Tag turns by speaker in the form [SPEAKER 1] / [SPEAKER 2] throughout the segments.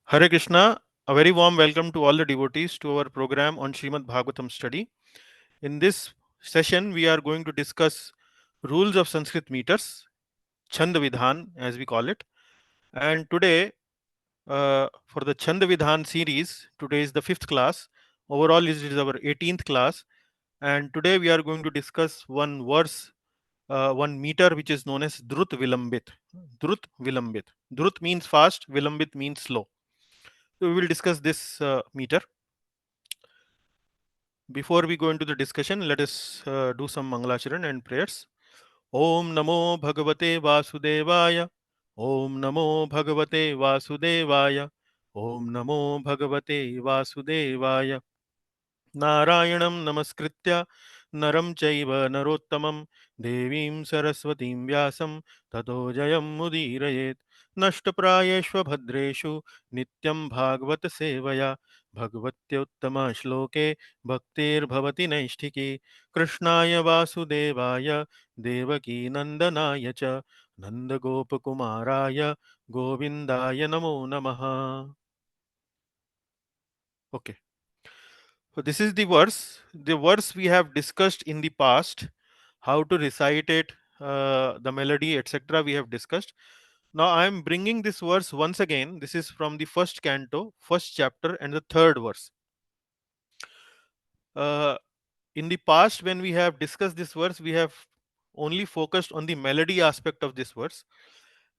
[SPEAKER 1] Hare Krishna, a very warm welcome to all the devotees to our program on Srimad Bhagavatam study. In this session, we are going to discuss rules of Sanskrit meters, Chand Vidhan as we call it. And today, for the Chand Vidhan series, today is the fifth class. Overall, it is our 18th class. And today we are going to discuss one verse, one meter which is known as Drutavilambit. Drutavilambit. Drut means fast, Vilambit means slow. So we will discuss this meter. Before we go into the discussion, let us do some Mangalacharan and prayers. Om Namo Bhagavate Vasudevaya. Om Namo Bhagavate Vasudevaya. Om Namo Bhagavate Vasudevaya. Narayanam Namaskritya Naram Chaiva Narottamam Devim Saraswatim Vyasam Tato Jayam Mudirayet Nashtaprayeshva Bhadreshu Nityam Bhagavata Sevaya Bhagavatyuttama Shloke Bhaktir Bhavati Naishtiki Krishnaya Vasudevaya Devaki Nandanaya Cha Nanda Gopakumaraya Govindaya Namo Namaha. Okay. So this is the verse. The verse we have discussed in the past, how to recite it, the melody, etc. We have discussed. Now I am bringing this verse once again. This is from the first canto, first chapter, and the third verse. Uh, in the past, when we have discussed this verse, we have only focused on the melody aspect of this verse,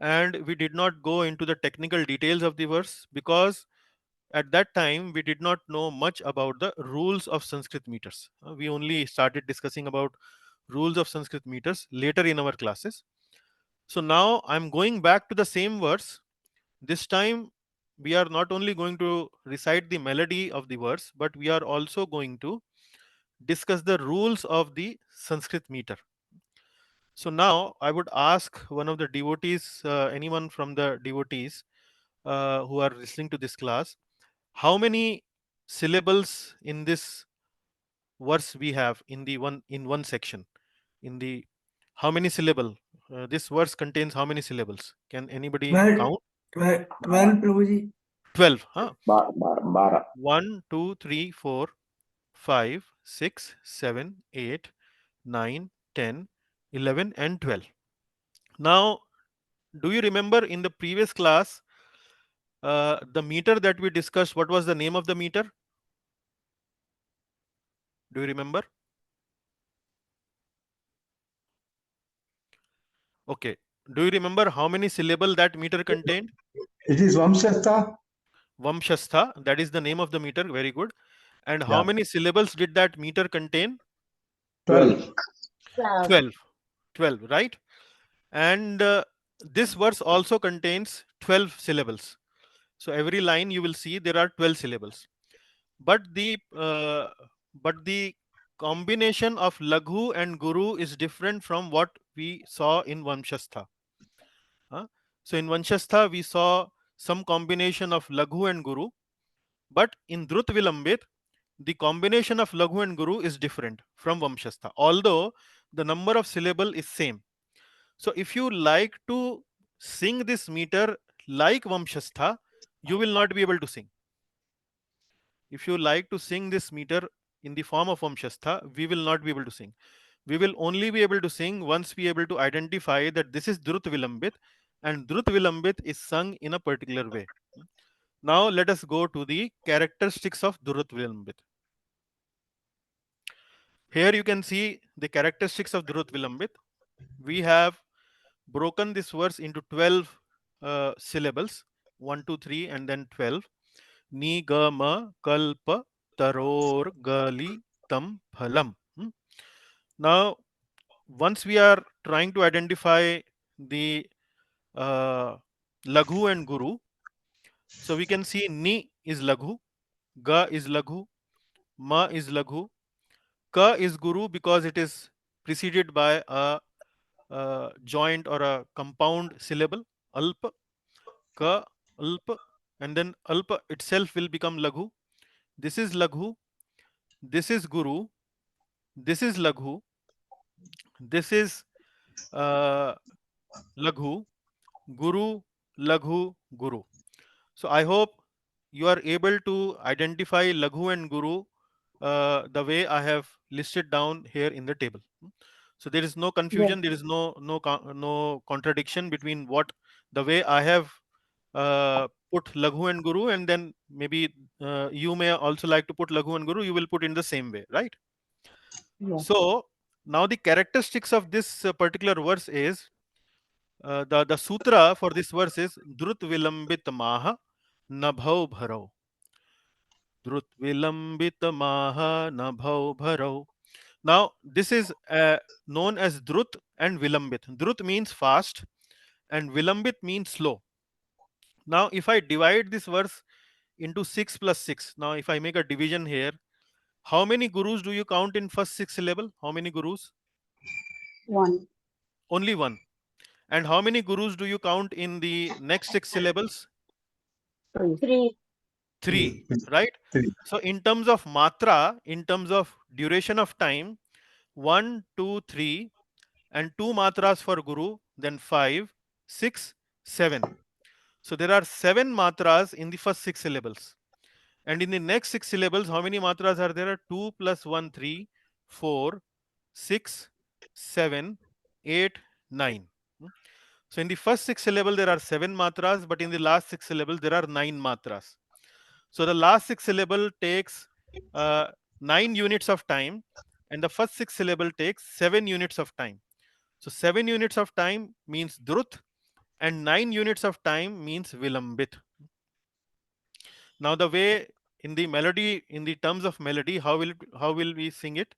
[SPEAKER 1] and we did not go into the technical details of the verse because at that time we did not know much about the rules of Sanskrit meters. We only started discussing about rules of Sanskrit meters later in our classes. So now I'm going back to the same verse. This time we are not only going to recite the melody of the verse, but we are also going to discuss the rules of the Sanskrit meter. So now I would ask one of the devotees, anyone from the devotees who are listening to this class, how many syllables in this verse we have in one section? In the how many syllable? This verse contains how many syllables? Can anybody
[SPEAKER 2] 12,
[SPEAKER 1] count?
[SPEAKER 2] 12, 12 Prabhuji.
[SPEAKER 1] 12. Huh?
[SPEAKER 3] 12.
[SPEAKER 1] 1, 2, 3, 4, 5, 6, 7, 8, 9, 10, 11, and 12. Now, do you remember in the previous class the meter that we discussed? What was the name of the meter? Do you remember? Okay. Do you remember how many syllable that meter contained?
[SPEAKER 3] It is Vamshastha.
[SPEAKER 1] Vamshastha, that is the name of the meter. Very good. And how
[SPEAKER 3] Yeah.
[SPEAKER 1] many syllables did that meter contain?
[SPEAKER 3] 12.
[SPEAKER 1] 12. 12, right? And this verse also contains 12 syllables. So every line you will see there are 12 syllables. But the combination of Laghu and Guru is different from what we saw in Vamshastha. So in Vanshastha, we saw some combination of Laghu and Guru, but in Drutavilambit, the combination of Laghu and Guru is different from Vamshastha, although the number of syllable is same. So if you like to sing this meter like Vamshastha, you will not be able to sing. If you like to sing this meter in the form of Vamshastha, we will not be able to sing. We will only be able to sing once we are able to identify that this is Drutavilambit and Drutavilambit is sung in a particular way. Now let us go to the characteristics of Drutavilambit. Here you can see the characteristics of Drutavilambit. We have broken this verse into 12 syllables, 1, 2, 3, and then 12. Ni, ga, ma, kalpa, taror, gali, tam, phalam. Now, once we are trying to identify the Laghu and Guru, so we can see Ni is Laghu, Ga is Laghu, Ma is Laghu, Ka is Guru because it is preceded by a joint or a compound syllable, Alpa, Ka, Alpa, and then Alpa itself will become Laghu. This is Laghu, this is Guru, this is Laghu, this is uh, Laghu, Guru, Laghu, Guru. So I hope you are able to identify Laghu and Guru the way I have listed down here in the table. So there is no
[SPEAKER 2] Yes.
[SPEAKER 1] confusion, there is no contradiction between what the way I have put Laghu and Guru, and then maybe you may also like to put Laghu and Guru, you will put in the same way, right?
[SPEAKER 2] Yes.
[SPEAKER 1] So now the characteristics of this particular verse is the sutra for this verse is Drutavilambit maha nabhau bharau. Drutavilambit maha nabhau bharau. Now this is known as Drut and Vilambit. Drut means fast and Vilambit means slow. Now if I divide this verse into 6 plus 6, now if I make a division here, how many gurus do you count in first 6 syllable? How many gurus?
[SPEAKER 2] One.
[SPEAKER 1] Only one. And how many gurus do you count in the next 6 syllables?
[SPEAKER 2] Three. Three.
[SPEAKER 1] 3,
[SPEAKER 3] Three.
[SPEAKER 1] right?
[SPEAKER 3] Three.
[SPEAKER 1] So in terms of matra, in terms of duration of time, 1, 2, 3, and 2 matras for guru, then 5, 6, 7. So there are 7 matras in the first 6 syllables. And in the next 6 syllables, how many matras are there? 2 plus 1, 3, 4, 6, 7, 8, 9. So in the first 6 syllables, there are 7 matras, but in the last 6 syllables, there are 9 matras. So the last 6 syllable takes 9 units of time, and the first 6 syllable takes 7 units of time. So 7 units of time means Drut, and 9 units of time means Vilambit. Now the way in the melody, in the terms of melody, how will we sing it?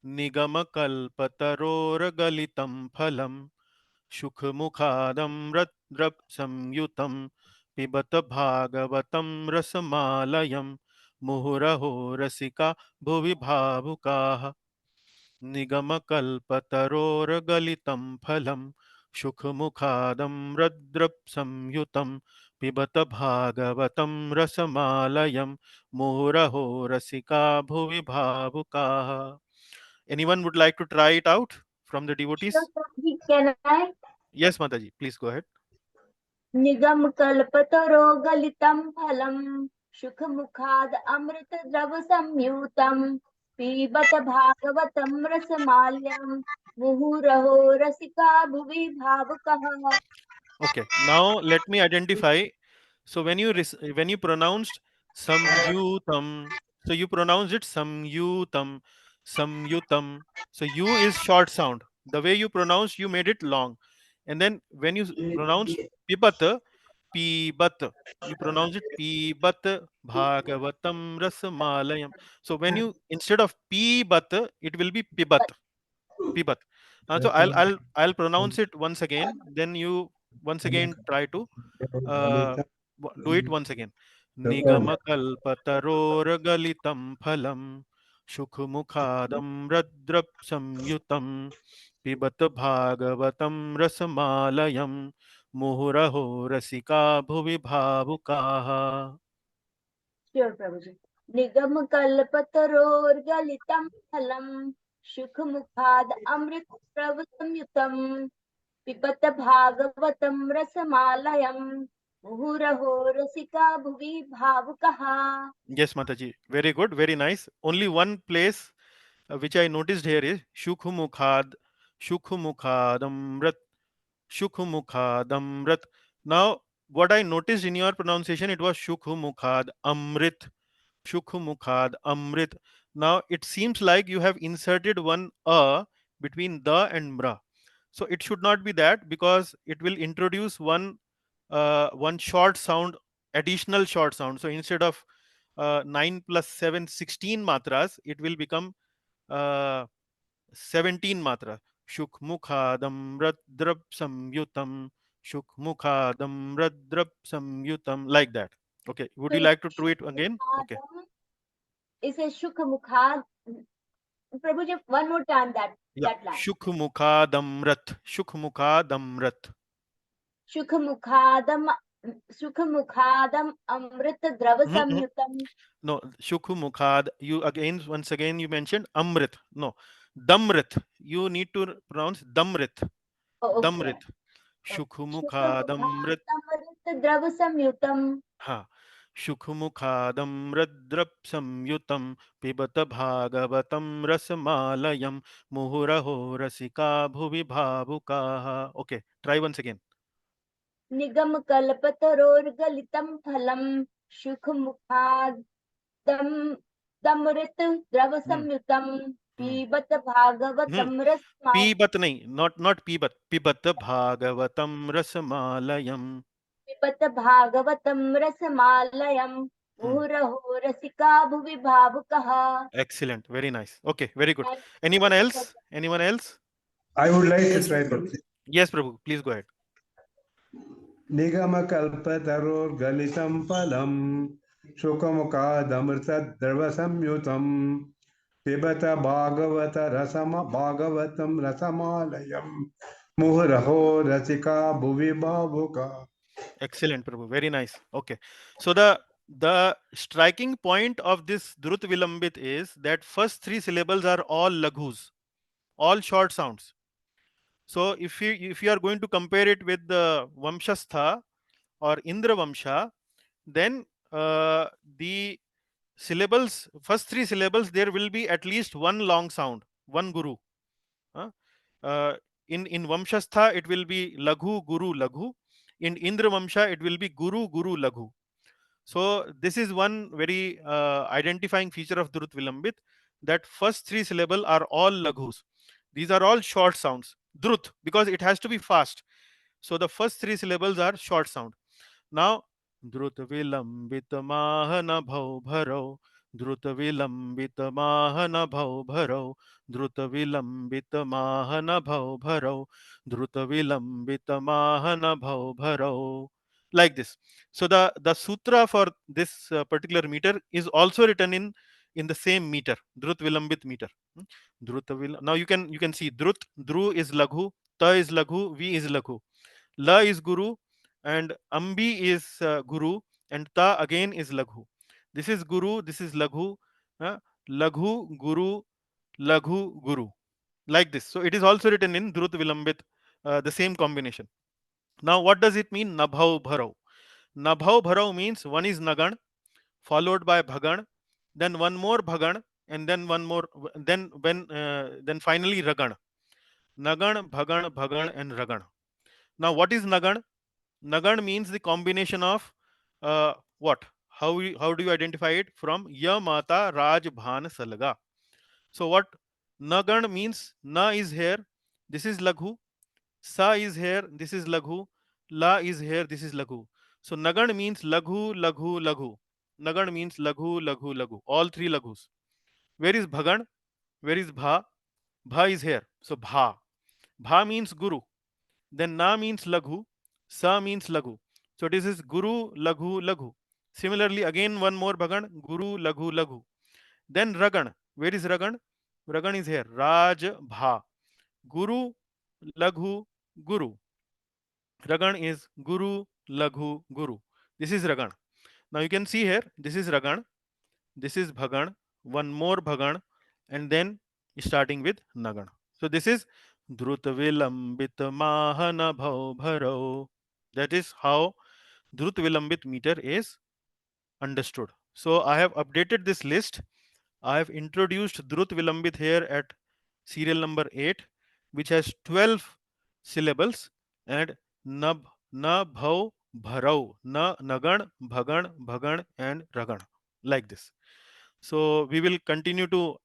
[SPEAKER 1] Nigama kalpataror galitam phalam Shukhamukadam Radrap Samyutam Pibat Bhagavatam Rasamalayam Muhuraho Rasika Bhuvi Bhavukaha Nigamakalpataror Galitam Phalam Shukhamukadam Radrap Samyutam Pibat Bhagavatam Rasamalayam Muhuraho Rasika Bhuvi Bhavukaha. Anyone would like to try it out from the devotees?
[SPEAKER 2] Can I?
[SPEAKER 1] Yes, Mataji, please go ahead.
[SPEAKER 2] निगम कल्पतरो गलितं फलं सुखमुखाद अमृत द्रव संयुतं पीबत भागवतं रसमाल्यं मुहुरहो रसिका भुवि भावुकः.
[SPEAKER 1] Okay, now let me identify. So when you pronounced samyutam, so you pronounced it samyutam, samyutam. So you is short sound. The way you pronounced, you made it long. And then when you pronounced pibat, pibat, you pronounce it pibat bhagavatam rasmalayam. So when you instead of pibat, it will be pibat. Pibat. So I'll pronounce it once again. Then you once again try to uh, do it once again. Nigamakalpataroragalitam phalam Shukumukhadam Radrap Samyutam Pibat Bhagavatam Rasamalayam Muhuraho Rasika Bhuvi Bhavukaha.
[SPEAKER 2] Sure, Prabhuji. निगम कल्पतरोर्गलितं फलं सुखमुखाद अमृत प्रभ संयुतं पिबत भागवतं रसमालयं मुहुरहो रसिका भुवि भावुकः.
[SPEAKER 1] Yes, Mataji. Very good. Very nice. Only one place which I noticed here is Shukhumukhad, Shukhumukhadamrat, Shukhumukhadamrat. Now, what I noticed in your pronunciation, it was Shukhumukhad Amrit, Shukhumukhad Amrit. Now, it seems like you have inserted one between the and mra. So it should not be that, because it will introduce one short sound, additional short sound. So instead of 9 plus 7, 16 matras, it will become uh, 17 matra. Shukmukhadam radrap samyutam, Shukmukhadam radrap samyutam, like that. Okay, would you like to do it again? Okay.
[SPEAKER 2] Is a Shukhamukhad. Prabhuji, one more time
[SPEAKER 1] Yeah.
[SPEAKER 2] that line.
[SPEAKER 1] Shukmukhadamrat, Shukmukhadamrat.
[SPEAKER 2] Shukhamukhadam Amrit Drava
[SPEAKER 1] Mhm.
[SPEAKER 2] Samyutam.
[SPEAKER 1] No, Shukumukhad. You again, once again, you mentioned Amrit. No, Damrit. You need to pronounce Damrit.
[SPEAKER 2] Oh, okay.
[SPEAKER 1] Damrit. Shukumukhadamrit.
[SPEAKER 2] Shukhamukhadam Amrit Drava Samyutam.
[SPEAKER 1] Ha. शुखमुखादम्रद्रप् संयुतं पिबत भागवतं रसमालयं मुहुरहो रसिका भुवि भावुकाः. Okay, try once again.
[SPEAKER 2] निगम कल्पतरोर्गलितं फलं सुखमुखादं दमृत द्रव
[SPEAKER 1] Hmm.
[SPEAKER 2] संयुतं
[SPEAKER 1] Hmm.
[SPEAKER 2] पीबत
[SPEAKER 1] Hmm.
[SPEAKER 2] भागवतं रसमाल
[SPEAKER 1] पीबत नहीं, not पीबत, पिबत भागवतं रसमालयं.
[SPEAKER 2] पिबत भागवतं रसमालयं
[SPEAKER 1] Hmm.
[SPEAKER 2] मुहुरहो रसिका भुवि भावुकः.
[SPEAKER 1] Excellent, very nice. Okay, very good.
[SPEAKER 2] Thank you,
[SPEAKER 1] Anyone
[SPEAKER 2] Prabhu, for
[SPEAKER 1] else? Anyone else?
[SPEAKER 3] I would like to
[SPEAKER 4] Yes,
[SPEAKER 3] try
[SPEAKER 4] Prabhu.
[SPEAKER 3] that.
[SPEAKER 1] Yes, Prabhu, please go ahead.
[SPEAKER 3] निगमकल्पतरोर्गलितं फलं शुकमुखादमृतद्रवसंयुतं पिबत भागवतं रसमालयं मुहुरहो रसिका भुवि भावुका.
[SPEAKER 1] Excellent, Prabhu. Very nice. Okay. So the striking point of this Drutavilambit is that first three syllables are all laghus, all short sounds. So if you are going to compare it with the Vamshastha or Indra Vamsha, then the syllables, first three syllables, there will be at least one long sound, one guru. Huh? Uh, in Vamshastha, it will be Laghu, Guru, Laghu. In Indra Vamsha, it will be Guru, Guru, Laghu. So this is one very identifying feature of Drut Vilambit, that first three syllable are all laghus. These are all short sounds. Drut, because it has to be fast. So the first three syllables are short sound. Now, Drut Vilambit Mahana Bhau Bharau, Drut Vilambit Mahana Bhau Bharau, Drut Vilambit Mahana Bhau Bharau, Drut Vilambit Mahana Bhau Bharau. Like this. So the sutra for this particular meter is also written in the same meter, Drut Vilambit meter. Now you can see Drut, Dru is Laghu, Ta is Laghu, V is Laghu. La is Guru and Ambi is Guru and Ta again is Laghu. This is Guru, this is Laghu, uh, Laghu, Guru, Laghu, Guru. Like this. So it is also written in Drut Vilambit, the same combination. Now what does it mean? Nabhau Bharau. Nabhau Bharau means one is Nagan, followed by Bhagan, then one more Bhagan, and then one more, then finally Ragan. Nagan, Bhagan, Bhagan, and Ragan. Now what is Nagan? Nagan means the combination of what? How do you identify it? From Ya Mata Raj Bhan Salga. So what Nagan means? Na is here. This is Laghu. Sa is here. This is Laghu. La is here. This is Laghu. So Nagan means Laghu, Laghu, Laghu. Nagan means Laghu, Laghu, Laghu. All three Laghus. Where is Bhagan? Where is Bha? Bha is here. So Bha. Bha means Guru. Then Na means Laghu, Sa means Laghu. So this is Guru, Laghu, Laghu. Similarly, again one more Bhagan, Guru, Laghu, Laghu. Then Ragan. Where is Ragan? Ragan is here. Raj, Bha. Guru, Laghu, Guru. Ragan is Guru, Laghu, Guru. This is Ragan. Now you can see here, this is Ragan, this is Bhagan, one more Bhagan, and then starting with Nagan. So this is Drutavilambit Mahana Bhau Bharau. That is how Drutavilambit meter is understood. So I have updated this list. I have introduced Drutavilambit here at serial number 8, which has 12 syllables, and Nab, Na, Bhau, Bharau, Na, Nagan, Bhagan, Bhagan, and Ragan. Like this. So we will continue to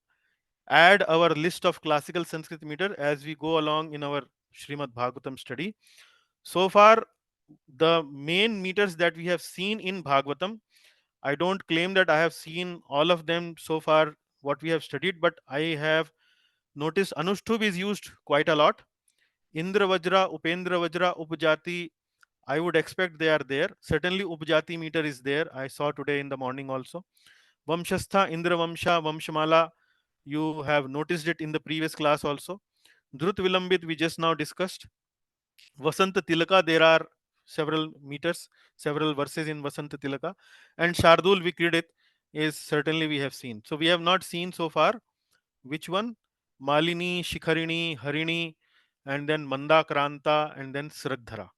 [SPEAKER 1] add our list of classical Sanskrit meter as we go along in our Srimad Bhagavatam study. So far, the main meters that we have seen in Bhagavatam, I don't claim that I have seen all of them so far, what we have studied, but I have noticed Anushtubh is used quite a lot. Indra Vajra, Upendra Vajra, Upjati, I would expect they are there. Certainly, Upjati meter is there. I saw today in the morning also. Vamshastha, Indra Vamsha, Vamshamala, you have noticed it in the previous class also. Drut Vilambit, we just now discussed. Vasanta Tilaka, there are several meters, several verses in Vasanta Tilaka. And Shardul Vikridit is certainly we have seen. So we have not seen so far which one? Malini, Shikharini, Harini, and then Mandakranta, and then Sraddhara.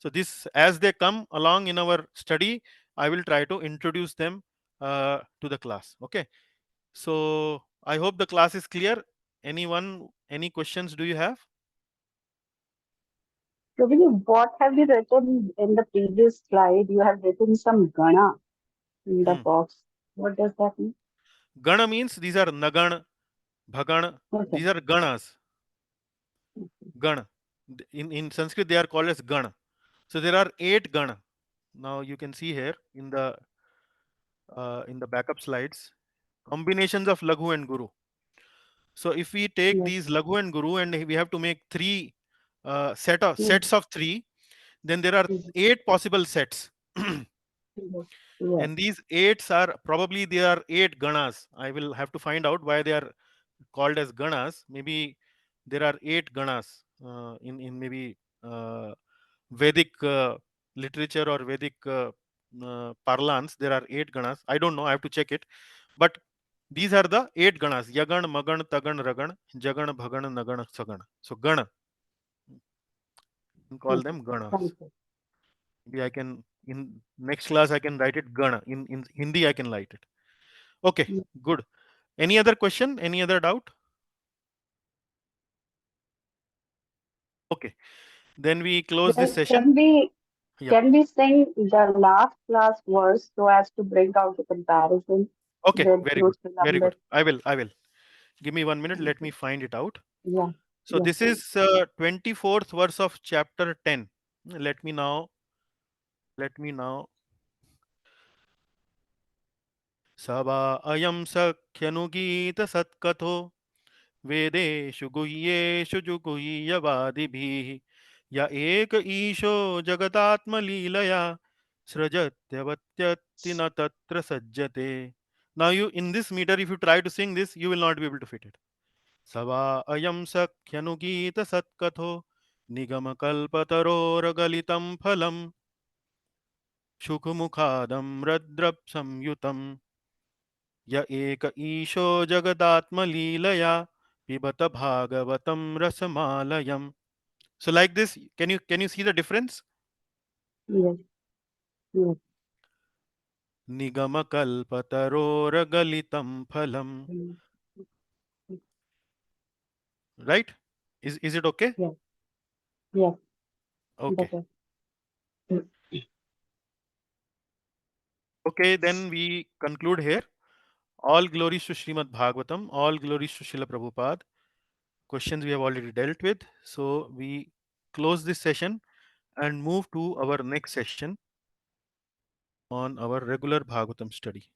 [SPEAKER 1] So this, as they come along in our study, I will try to introduce them to the class. Okay. So I hope the class is clear. Anyone, any questions do you have?
[SPEAKER 4] Prabhu, what have you written in the previous slide? You have written some Gana in the
[SPEAKER 1] Hmm.
[SPEAKER 4] box. What does that mean?
[SPEAKER 1] Gana means these are Nagan, Bhagan,
[SPEAKER 4] Okay.
[SPEAKER 1] these are Ganas. Gana. In Sanskrit, they are called as Gana. So there are 8 Gana. Now you can see here in the backup slides combinations of Laghu and Guru. So if we take
[SPEAKER 4] Yes.
[SPEAKER 1] these Laghu and Guru and we have to make 3
[SPEAKER 4] Yes.
[SPEAKER 1] sets of 3, then there are
[SPEAKER 4] Yes.
[SPEAKER 1] 8 possible sets.
[SPEAKER 4] Yes. Yes.
[SPEAKER 1] And these 8s are probably there are 8 ganas. I will have to find out why they are called as ganas. Maybe there are 8 ganas in maybe Vedic literature or Vedic parlance. There are 8 ganas. I don't know. I have to check it. But these are the 8 ganas: Yagan, Magan, Tagan, Ragan, Jagan, Bhagan, Nagan, Sagan. So Gana, you can call
[SPEAKER 4] Okay.
[SPEAKER 1] them ganas.
[SPEAKER 4] Thank you.
[SPEAKER 1] Maybe I can in next class I can write it Gana. In Hindi I can write it. Okay,
[SPEAKER 4] Yes.
[SPEAKER 1] good. Any other question? Any other doubt? Okay, then we close this
[SPEAKER 4] Then
[SPEAKER 1] session. Yeah.
[SPEAKER 4] can we sing the last class verse so as to bring out the comparison
[SPEAKER 1] Okay,
[SPEAKER 4] with
[SPEAKER 1] very good. Very
[SPEAKER 4] Drutavilambit?
[SPEAKER 1] good. I will. Give me 1 minute.
[SPEAKER 4] Thank
[SPEAKER 1] Let me
[SPEAKER 4] you.
[SPEAKER 1] find it out.
[SPEAKER 4] Yeah.
[SPEAKER 1] So
[SPEAKER 4] Yeah.
[SPEAKER 1] this is 24th verse of chapter 10. Let me now Sava ayam sakyanugeeta satkatho वेदेषु गुह्येषु जुगुह्यवादिभिः य एक ईशो जगदात्मलीलया सृजत्यवत्यत्ति न तत्र सज्जते. Now you in this meter, if you try to sing this, you will not be able to fit it. सवा अयं सख्यनुगीत सत्कथो निगमकल्पतरोरगलितं फलं शुकमुखादं रद्रप संयुतम् य एक ईशो जगदात्मलीलया पिबत भागवतं रसमालयम्. So like this, can you see the difference?
[SPEAKER 4] Yes. Yes.
[SPEAKER 1] Nigamakalpataroragalitham phalam.
[SPEAKER 4] Mm.
[SPEAKER 1] Right? Is it okay?
[SPEAKER 4] Yes. Yes.
[SPEAKER 1] Okay.
[SPEAKER 4] Better. Mm.
[SPEAKER 1] Okay, then we conclude here. All glories to Srimad Bhagavatam, all glories to Srila Prabhupada. Questions we have already dealt with. So we close this session and move to our next session on our regular Bhagavatam study.